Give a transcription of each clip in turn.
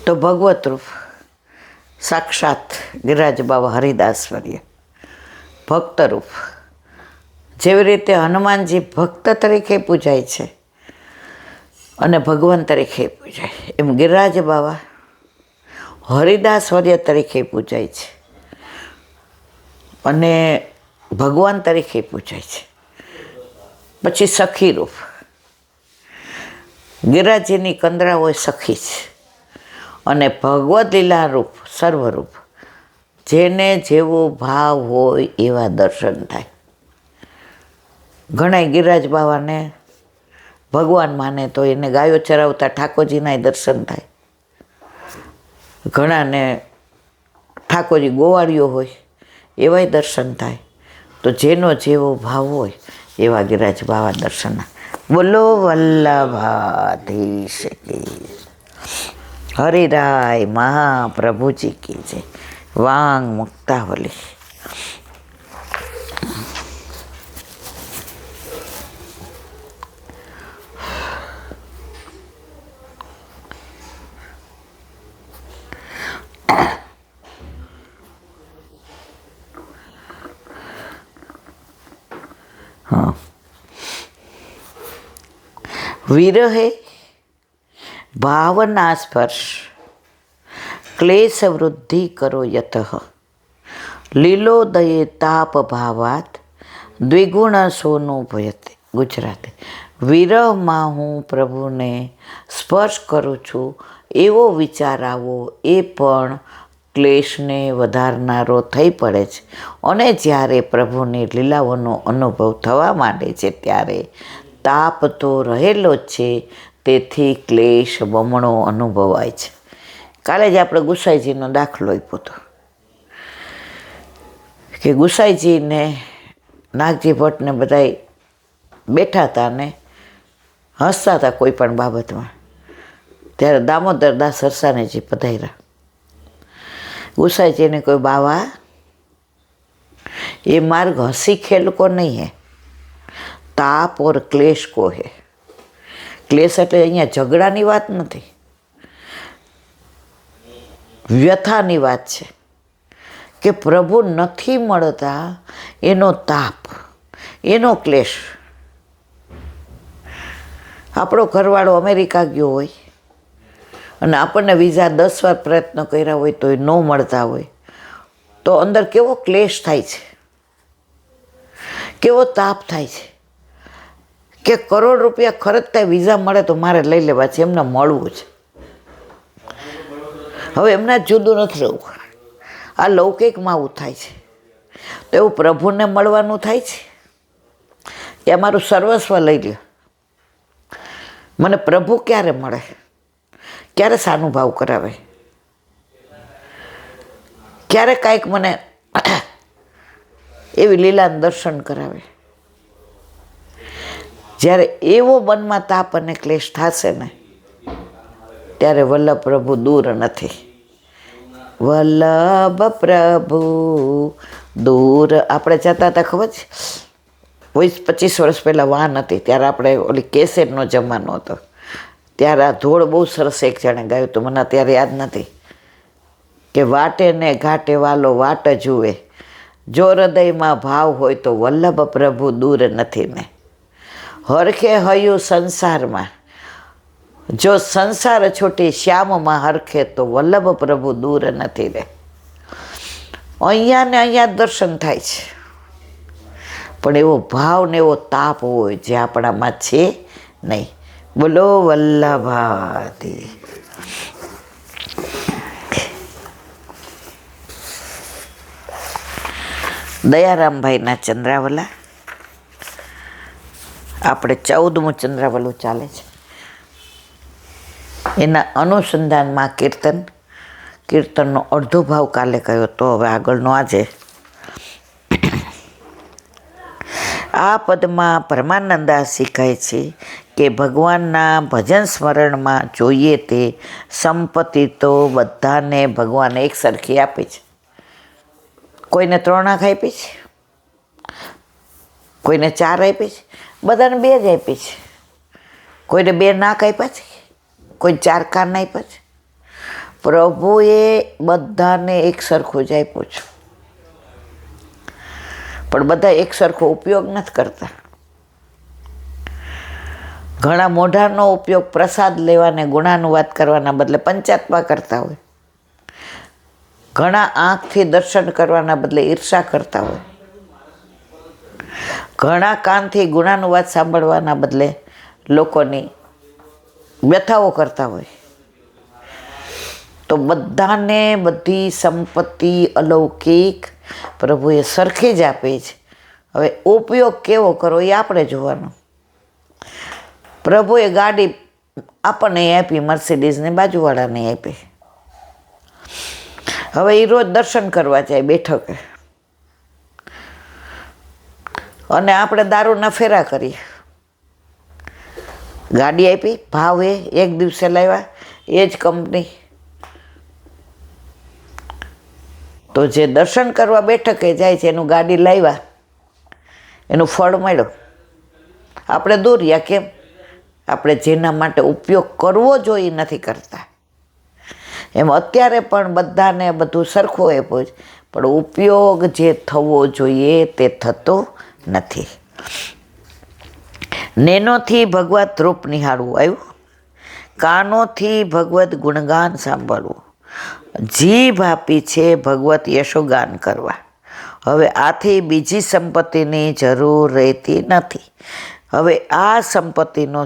તો ભગવત રૂપ સાક્ષાત ગિરિરાજ બાબા હરિદાસવર્ય ભક્તરૂપ. જેવી રીતે હનુમાનજી ભક્ત તરીકે પૂજાય છે અને ભગવાન તરીકે પૂજાય, એમ ગિરિરાજ બાબા હરિદાસવર્ય તરીકે પૂજાય છે અને ભગવાન તરીકે પૂજાય છે. પછી સખી રૂપ. ગિરિરાજજીની કંદરા હોય સખી છે અને ભગવદ લીલા રૂપ સર્વરૂપ. જેને જેવો ભાવ હોય એવા દર્શન થાય. ઘણા ગિરિરાજ બાવાને ભગવાન માને તો એને ગાયો ચરાવતા ઠાકોરજીના દર્શન થાય. ઘણાને ઠાકોરજી ગોવાળીઓ હોય એવાય દર્શન થાય. તો જેનો જેવો ભાવ હોય એવા ગિરિરાજ બાવા દર્શન. બોલો વલ્લભાધીશ કી હરિરાય મહાપ્રભુજી કી જય. વાંગ મુક્તાવલી. વિરહે ભાવના સ્પર્શ ક્લેશ વૃદ્ધિ કરો યતઃ લીલોદયે તાપ ભાવાત દ્વિગુણ સોનું ભયતે. ગુજરાતી. વિરહમાં હું પ્રભુને સ્પર્શ કરું છું એવો વિચાર આવો એ પણ ક્લેશને વધારનારો થઈ પડે છે. અને જ્યારે પ્રભુની લીલાઓનો અનુભવ થવા માંડે છે ત્યારે તાપ તો રહેલો જ છે, તેથી ક્લેશ બમણો અનુભવાય છે. કાલે જ આપણે ગુસાઈજીનો દાખલો આપ્યો હતો કે ગુસાઈજીને નાગજી ભટ્ટને બધાય બેઠા હતા ને હસતા હતા કોઈ પણ બાબતમાં. ત્યારે દામોદર દાસ સરસાનેજી પધાર્યા. ગુસાઈજીને કોઈ બાવા ये मार्ग हंसी खेल को नहीं है, ताप और क्लेश को है. क्लेश એટલે અહીંયા ઝઘડાની વાત નથી, વ્યથાની વાત છે કે પ્રભુ નથી મળતા એનો તાપ, એનો ક્લેશ. આપણો ઘરવાળો અમેરિકા ગયો હોય અને આપણને વિઝા 10 વાર પ્રયત્ન કર્યા હોય તો એ ન મળતા હોય તો અંદર કેવો ક્લેશ થાય છે, કેવો તાપ થાય છે કે કરોડ રૂપિયા ખર્ચતા વિઝા મળે તો મારે લઈ લેવા છે, એમને મળવું છે. હવે એમના જુદું નથી રહેવું. આ લૌકિકમાં આવું થાય છે તો એવું પ્રભુને મળવાનું થાય છે એ અમારું સર્વસ્વ લઈ લે. મને પ્રભુ ક્યારે મળે, ક્યારે સાનુભાવ કરાવે, ક્યારે કાંઈક મને એવી લીલાનું દર્શન કરાવે. જ્યારે એવો મનમાં તાપ અને ક્લેશ થશે ને ત્યારે વલ્લભ પ્રભુ દૂર નથી. વલ્લભ પ્રભુ દૂર. આપણે જતા હતા ખબર છે, 20-25 વર્ષ પહેલાં વાન હતી ત્યારે આપણે ઓલી કેસેટનો જમાનો હતો. ત્યારે આ ધોળ બહુ સરસ એક જણે ગાયું હતું, મને અત્યારે યાદ નથી, કે વાટે ને ઘાટે વાલો વાટ જુએ, જો હૃદયમાં ભાવ હોય તો વલ્લભ પ્રભુ દૂર નથી ને. હરખે હયું સંસારમાં, જો સંસાર છૂટી શ્યામમાં હરખે તો વલ્લભ પ્રભુ દૂર નથી રે. અહીંયા ને અહીંયા દર્શન થાય છે પણ એવો ભાવ ને એવો તાપ હોય જે આપણામાં છે નહીં. બોલો વલ્લભાથી. દયારામભાઈના ચંદ્રાવલા. આપણે 14મું ચંદ્રાવલું ચાલે છે. એના અનુસંધાનમાં કીર્તનનો અડધો ભાવ કાલે કહ્યો તો હવે આગળનો આજે. આ પદમાં પરમાનંદાસી કહે છે કે ભગવાનના ભજન સ્મરણમાં જોઈએ તે સંપત્તિ તો બધાને ભગવાન એક સરખી આપી છે. કોઈને 3 આંખ આપી છે, કોઈને 4 આપી છે, બધાને 2 જ આપી છે. કોઈને 2 નાક આપ્યા છે, કોઈ 4 કાન આપ્યા છે, પ્રભુએ બધાને એક સરખું જ આપ્યું છે, પણ બધા એક સરખો ઉપયોગ નથી કરતા. ઘણા મોઢાનો ઉપયોગ પ્રસાદ લેવાને ગુણાનુવાદ કરવાના બદલે પંચાત્મા કરતા હોય. ઘણા આંખથી દર્શન કરવાના બદલે ઈર્ષા કરતા હોય. ઘણા કાનથી ગુણાનુવાદ સાંભળવાના બદલે લોકોની વ્યથાઓ કરતા હોય. તો બધાને બધી સંપત્તિ અલૌકિક પ્રભુએ સરખી જ આપી છે. હવે ઉપયોગ કેવો કરો એ આપણે જોવાનો. પ્રભુએ ગાડી આપણને આપી, મર્સિડીઝને બાજુવાળાને આપી. હવે એ રોજ દર્શન કરવા જાય બેઠકે, અને આપણે દારૂના ફેરા કરીએ. ગાડી આપી, ભાવે એક દિવસે લાવ્યા, એ જ કંપની. તો જે દર્શન કરવા બેઠકે જાય છે એનું ગાડી લાવ્યા, એનું ફળ મળ્યો. આપણે દૂર રહ્યા. કેમ? આપણે જેના માટે ઉપયોગ કરવો જોઈએ નથી કરતા. એમ અત્યારે પણ બધાને બધું સરખું આપ્યું છે, પણ ઉપયોગ જે થવો જોઈએ તે થતો નથી. નેનોથી ભગવત રૂપ નિહાળવું આવ્યું, કાનોથી ભગવત ગુણગાન સાંભળવું, જીભ આપી છે ભગવત યશોગાન કરવા. હવે આથી બીજી સંપત્તિની જરૂર રહેતી નથી. હવે આ સંપત્તિનો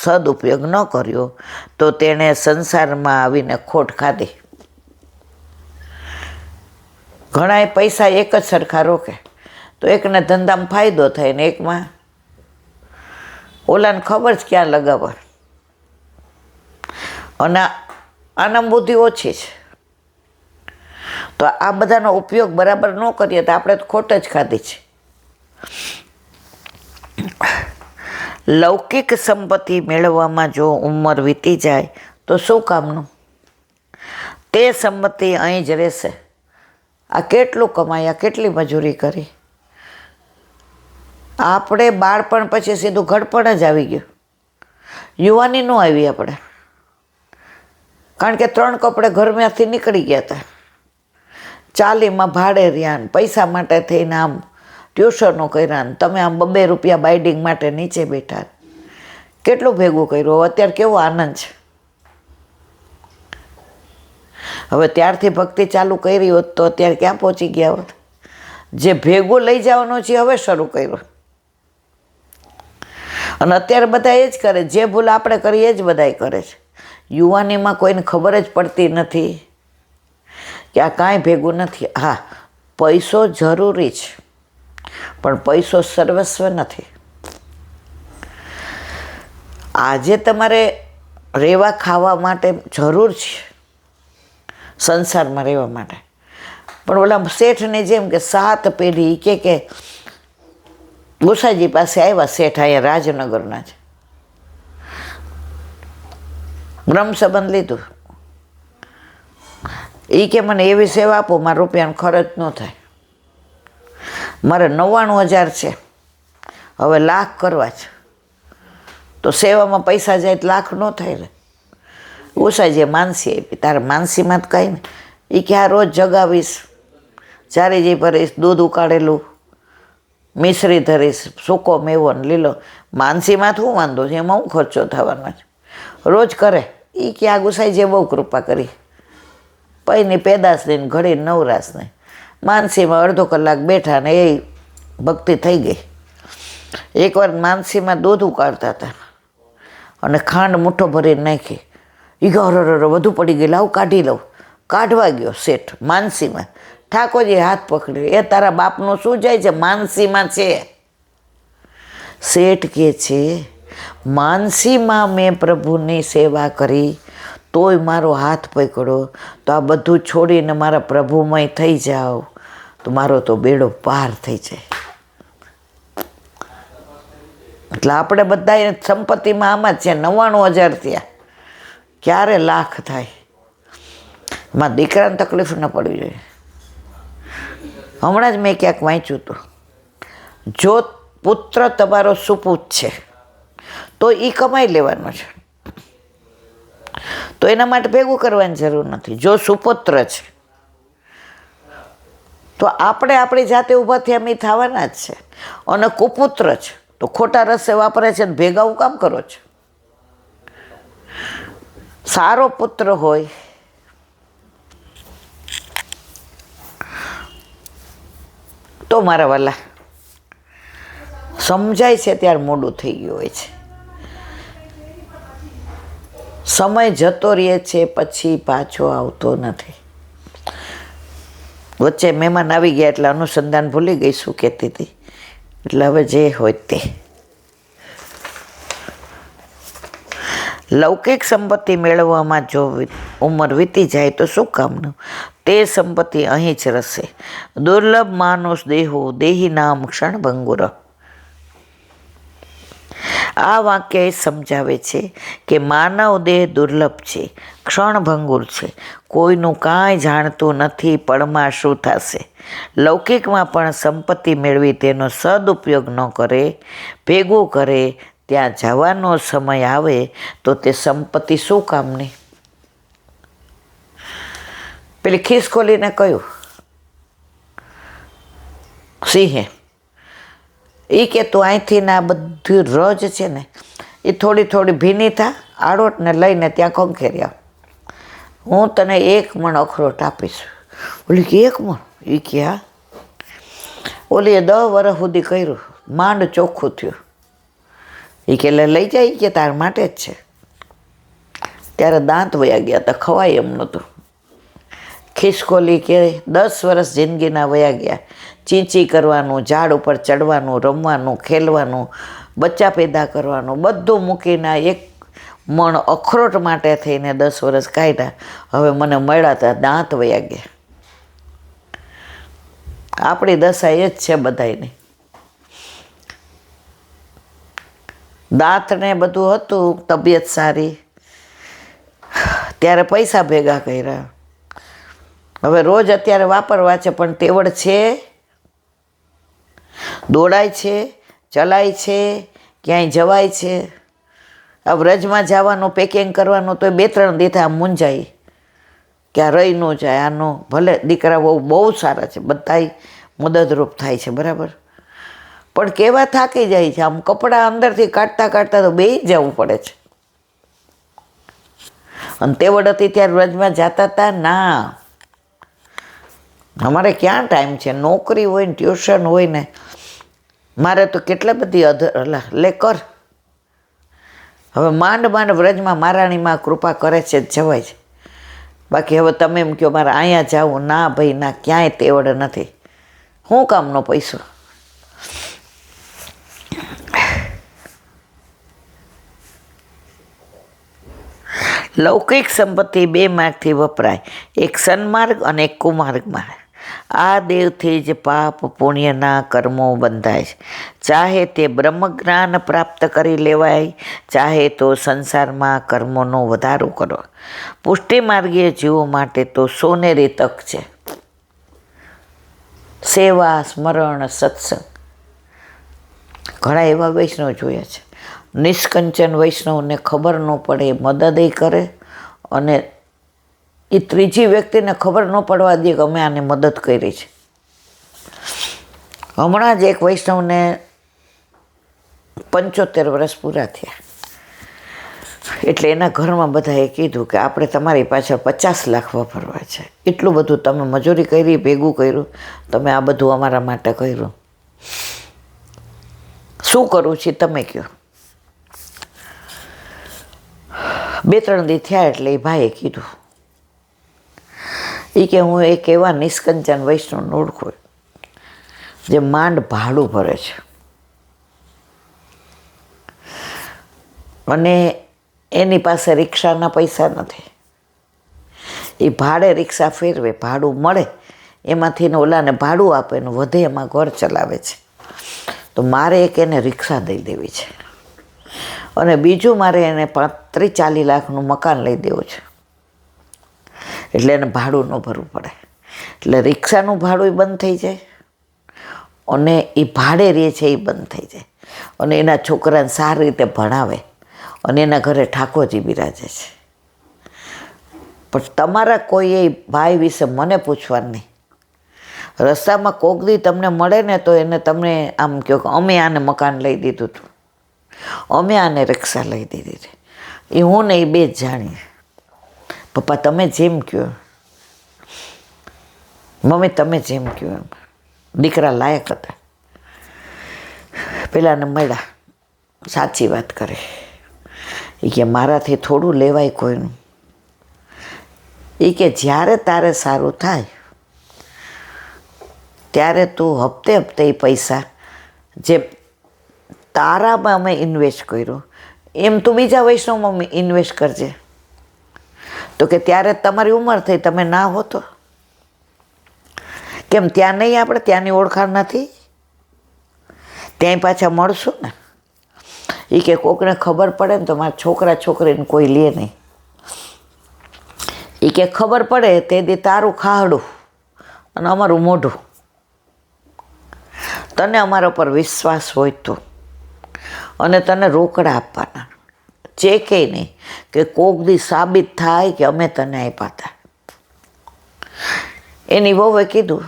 સદુપયોગ ન કર્યો તો તેણે સંસારમાં આવીને ખોટ ખાધી. ઘણાએ પૈસા એક જ સરખા રોકે, તો એકને ધંધામાં ફાયદો થાય ને એકમાં ઓલાને ખબર જ ક્યાં લગાવવા. અને આના બુદ્ધિ ઓછી છે. તો આ બધાનો ઉપયોગ બરાબર ન કરીએ તો આપણે તો ખોટ જ ખાધી છે. લૌકિક સંપત્તિ મેળવવામાં જો ઉંમર વીતી જાય તો શું કામનું? તે સંપત્તિ અહીં જ રહેશે. આ કેટલું કમાયા, કેટલી મજૂરી કરી. આપણે બાળપણ પછી સીધું ઘડપણ જ આવી ગયું. યુવાની ન આવી આપણે, કારણ કે 3 કપડે ઘરમાંથી નીકળી ગયા હતા. ચાલીમાં ભાડે રહ્યા ને પૈસા માટે થઈને આમ ટ્યુશનો કર્યા ને તમે આમ 2 રૂપિયા બાઇડિંગ માટે નીચે બેઠા. કેટલું ભેગું કર્યું. અત્યારે કેવો આનંદ છે. હવે ત્યારથી ભક્તિ ચાલુ કરી હોત તો અત્યારે ક્યાં પહોંચી ગયા હોત. જે ભેગું લઈ જવાનું છે હવે શરૂ કર્યું. અને અત્યારે બધા એ જ કરે. જે ભૂલ આપણે કરીએ એ જ બધાય કરે છે. યુવાનીમાં કોઈને ખબર જ પડતી નથી કે આ કાંઈ ભેગું નથી. હા, પૈસો જરૂરી છે, પણ પૈસો સર્વસ્વ નથી. આજે તમારે રહેવા ખાવા માટે જરૂર છે, સંસારમાં રહેવા માટે, પણ ઓલા શેઠની જેમ કે 7 પેઢી કે ગોસાઈજી પાસે આવ્યા. શેઠ અહીંયા રાજનગરના છે. બ્રહ્મ સંબંધ લીધું. એ કે મને એવી સેવા આપો મારા રૂપિયાનો ખર્ચ ન થાય. મારે 99,000 છે, હવે 1,00,000 કરવા છે. તો સેવામાં પૈસા જાય તો 1,00,000 ન થાય ને. ગોસાઈજીએ માનસી આપી. તારે માનસીમાં જ કાંઈ ને. એ કે આ રોજ જગાવીશ, ચારેજી ભરીશ, દૂધ ઉકાળેલું, મિશ્રી ધરીશ, સૂકો મેવો ને લીલો. માનસીમાં શું વાંધો છે? એમાં શું ખર્ચો થવાનો છે? રોજ કરે. એ કે આ ગોસાઈજીએ બહુ કૃપા કરી. પૈની પેદાશ લઈને ઘડી નવરાશ નહીં. માનસીમાં અડધો કલાક બેઠા ને એ ભક્તિ થઈ ગઈ. એકવાર માનસીમાં દૂધ ઉકાળતા હતા અને ખાંડ મુઠ્ઠો ભરીને નાખી. એ કે અરે વધુ પડી ગઈ, લાવ કાઢી લઉં. કાઢવા ગયો શેઠ માનસીમાં. ઠાકોરજી હાથ પકડ્યો. એ તારા બાપનું શું જાય છે? માનસીમાં છે. શેઠ કહે છે માનસીમાં મેં પ્રભુની સેવા કરી તોય મારો હાથ પકડ્યો, તો આ બધું છોડીને મારા પ્રભુમય થઈ જાઓ તો મારો તો બેડો પાર થઈ જાય. એટલે આપણે બધા સંપત્તિમાં આમાં જ છે. 99,000 થયા, ક્યારે 1,00,000 થાય? એમાં દીકરાને તકલીફ ન પડવી જોઈએ. હમણાં જ મેં ક્યાંક વાંચ્યું હતું, જો પુત્ર તમારો સુપૂત છે તો એ કમાઈ લેવાનો છે. તો એના માટે ભેગું કરવાની જરૂર નથી. જો સુપુત્ર છે તો આપણે આપણી જાતે ઊભા થયા એમ થવાના જ છે. અને કુપુત્ર છે તો ખોટા રસ્તે વાપરે છે ને ભેગા હું કામ કરો છો? સારો પુત્ર હોય તો મારા વાલા સમજાય છે ત્યારે મોડું થઈ ગયું હોય છે. સમય જતો રહે છે પછી પાછો આવતો નથી. વચ્ચે મહેમાન આવી ગયા એટલે અનુસંધાન ભૂલી ગઈ શું કહેતી હતી. એટલે હવે જે હોય તે. લૌકિક સંપત્તિ મેળવવામાં જો ઉંમર વીતી જાય તો શું કામનું? તે સંપત્તિ અહીં જ રહેશે. દુર્લભ માનુષ દેહો દેહી નામ ક્ષણભંગુર. આ વાક્ય એ સમજાવે છે કે માનવ દેહ દુર્લભ છે, ક્ષણભંગુર છે. કોઈનું કાંઈ જાણતું નથી પળમાં શું થશે. લૌકિકમાં પણ સંપત્તિ મેળવી તેનો સદુપયોગ ન કરે, ભેગું કરે, ત્યાં જવાનો સમય આવે તો તે સંપત્તિ શું કામની? પેલી ખીસ ખોલીને કહ્યું સિંહે, એ કે તું અહીંથી ને આ બધું રજ છે ને એ થોડી થોડી ભીની થા, આડોટને લઈને ત્યાં ખંખેરી આવ, હું તને 1 મણ અખરોટ આપીશ. ઓલી કે 1 મણ? એ કે હા. ઓલીએ 10 વર્ષ સુધી કર્યું, માંડ ચોખ્ખું થયું. એ કે લઈ જાય કે તાર માટે જ છે. ત્યારે દાંત વયા ગયા હતા, ખવાય એમ નહોતું. ખિસકોલી કે 10 વર્ષ જિંદગીના વયા ગયા. ચીંચી કરવાનું, ઝાડ ઉપર ચડવાનું, રમવાનું, ખેલવાનું, બચ્ચા પેદા કરવાનું બધું મૂકીને 1 મણ અખરોટ માટે થઈને 10 વર્ષ કાઢ્યા. હવે મને મળ્યા હતા, દાંત વયા ગયા. આપણી દશા એ જ છે બધાયની. દાંતને બધું હતું, તબિયત સારી, ત્યારે પૈસા ભેગા કર્યા. હવે રોજ અત્યારે વાપરવા છે પણ તેવડ છે, દોડાય છે, ચલાય છે, ક્યાંય જવાય છે. આ વ્રજમાં જવાનું, પેકિંગ કરવાનું તો 2-3 દીથા આમ મૂંઝાય કે આ રહી ન જાય. આનો ભલે દીકરા બહુ સારા છે, બધાય મદદરૂપ થાય છે બરાબર, પણ કેવા થાકી જાય છે. આમ કપડાં અંદરથી કાઢતા કાઢતા તો બેસી જવું પડે છે. અને તેવડ હતી ત્યારે વ્રજમાં જતા હતા ના. અમારે ક્યાં ટાઈમ છે? નોકરી હોય ને, ટ્યુશન હોય ને. મારે તો કેટલા બધી લે કર. હવે માંડ વ્રજમાં મહારાણીમાં કૃપા કરે છે જવાય છે. બાકી હવે તમે એમ કહો મારે અહીંયા જાવું, ના ભાઈ ના, ક્યાંય તેવડ નથી. શું કામનો પૈસો? લૌકિક સંપત્તિ 2 માર્ગથી વપરાય, એક સન્માર્ગ અને એક કુમાર્ગમાં. આ દેવથી જ પાપ પુણ્યના કર્મો બંધાય છે. ચાહે તે બ્રહ્મજ્ઞાન પ્રાપ્ત કરી લેવાય, ચાહે તો સંસારમાં કર્મોનો વધારો કરો. પુષ્ટિ માર્ગીય જીવો માટે તો સોનેરી તક છે. સેવા, સ્મરણ, સત્સંગ. ઘણા એવા વૈષ્ણવ જોયા છે, નિષ્કંચન વૈષ્ણવને ખબર ન પડે મદદ કરે, અને એ ત્રીજી વ્યક્તિને ખબર ન પડવા દે કે અમે આને મદદ કરી છે. હમણાં જ એક વૈષ્ણવને 75 વર્ષ પૂરા થયા, એટલે એના ઘરમાં બધાએ કીધું કે આપણે તમારી પાછળ 50 લાખ વાપરવા છે. એટલું બધું તમે મજૂરી કરી, ભેગું કર્યું, તમે આ બધું અમારા માટે કર્યું, શું કરવું છે તમે કહો. 2-3 દી થયા એટલે એ ભાઈએ કીધું, એ કે હું એક એવા નિષ્કંચન વૈષ્ણવને ઓળખું જે માંડ ભાડું ભરે છે, અને એની પાસે રિક્ષાના પૈસા નથી. એ ભાડે રિક્ષા ફેરવે, ભાડું મળે એમાંથી ઓલાને ભાડું આપે ને વધે એમાં ઘર ચલાવે છે. તો મારે એક એને રિક્ષા દઈ દેવી છે, અને બીજું મારે એને 35-40 લાખનું મકાન લઈ દેવું છે. એટલે એને ભાડું ન ભરવું પડે. એટલે રિક્ષાનું ભાડું બંધ થઈ જાય, અને એ ભાડે રહે છે એ બંધ થઈ જાય, અને એના છોકરાને સારી રીતે ભણાવે, અને એના ઘરે ઠાકોરજી બિરાજે છે. પણ તમારા કોઈ એ ભાઈ વિશે મને પૂછવાનું નહીં. રસ્તામાં કોક દી તમને મળે ને તો એને તમને આમ કહો કે અમે આને મકાન લઈ દીધું હતું, અમે આને રિક્ષા લઈ દીધી હતી. એ હું ને એ બે જ જાણીએ. પપ્પા તમે જેમ કહો, મમ્મી તમે જેમ કહો એમ. દીકરા લાયક હતા. પેલાને મળ્યા, સાચી વાત કરે. એ કે મારાથી થોડું લેવાય કોઈનું. એ કે જ્યારે તારે સારું થાય ત્યારે તું હપ્તે હપ્તે એ પૈસા જે તારામાં અમે ઇન્વેસ્ટ કર્યો એમ તું બીજા વૈષ્ણવમાં ઇન્વેસ્ટ કરજે. તો કે ત્યારે તમારી ઉંમર થઈ, તમે ના હો તો કેમ? ત્યાં નહીં, આપણે ત્યાંની ઓળખાણ નથી, ત્યાંય પાછા મળશું ને. એ કે કોકને ખબર પડે ને તો મારા છોકરા છોકરીને કોઈ લે નહીં. એ કે ખબર પડે તે દી તારું ખાહડું અને અમારું મોઢું. તને અમારા પર વિશ્વાસ હોય તો, અને તને રોકડા આપવાના, ચેકે નહીં કે કોક દી સાબિત થાય કે અમે તને આપ્યા હતા. એની વહુએ કીધું